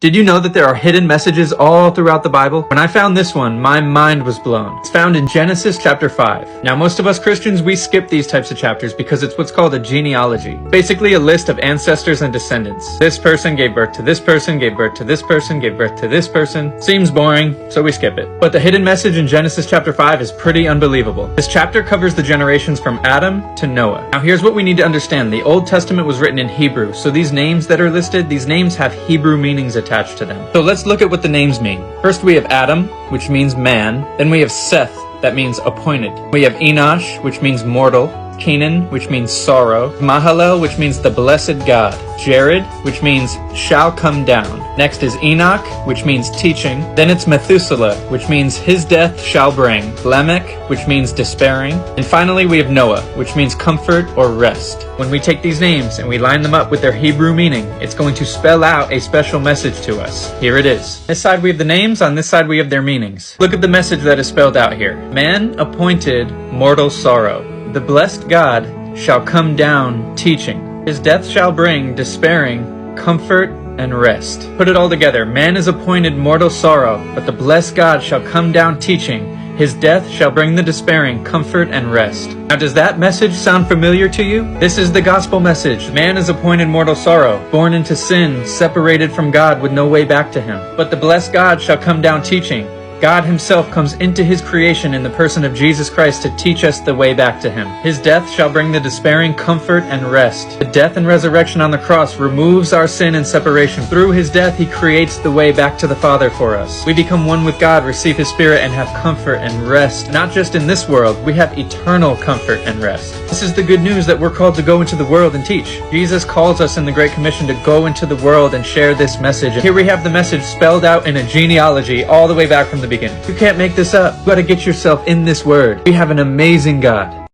Did you know that there are hidden messages all throughout the Bible? When I found this one, my mind was blown. It's found in Genesis chapter 5. Now, most of us Christians, we skip these types of chapters because it's what's called a genealogy. Basically a list of ancestors and descendants. This person gave birth to this person, gave birth to this person, gave birth to this person. Seems boring, so we skip it. But the hidden message in Genesis chapter 5 is pretty unbelievable. This chapter covers the generations from Adam to Noah. Now, here's what we need to understand. The Old Testament was written in Hebrew, so these names that are listed, these names have Hebrew meanings attached to them. So let's look at what the names mean. First we have Adam, which means man. Then we have Seth, that means appointed. We have Enosh, which means mortal. Kenan, which means sorrow. Mahalalel, which means the blessed God. Jared, which means shall come down. Next is Enoch, which means teaching. Then it's Methuselah, which means his death shall bring. Lamech, which means despairing. And finally we have Noah, which means comfort or rest. When we take these names and we line them up with their Hebrew meaning, it's going to spell out a special message to us. Here it is. On this side we have the names, on this side we have their meanings. Look at the message that is spelled out here. Man appointed mortal sorrow. The blessed God shall come down teaching. His death shall bring despairing, comfort, and rest. Put it all together. Man is appointed mortal sorrow, but the blessed God shall come down teaching. His death shall bring the despairing comfort and rest. Now, does that message sound familiar to you? This is the gospel message. Man is appointed mortal sorrow, born into sin, separated from God with no way back to him. But the blessed God shall come down teaching. God himself comes into his creation in the person of Jesus Christ to teach us the way back to him. His death shall bring the despairing comfort and rest. The death and resurrection on the cross removes our sin and separation. Through his death, he creates the way back to the Father for us. We become one with God, receive his Spirit, and have comfort and rest. Not just in this world, we have eternal comfort and rest. This is the good news that we're called to go into the world and teach. Jesus calls us in the Great Commission to go into the world and share this message. Here we have the message spelled out in a genealogy all the way back from the beginning. You can't make this up. You gotta get yourself in this word. We have an amazing God.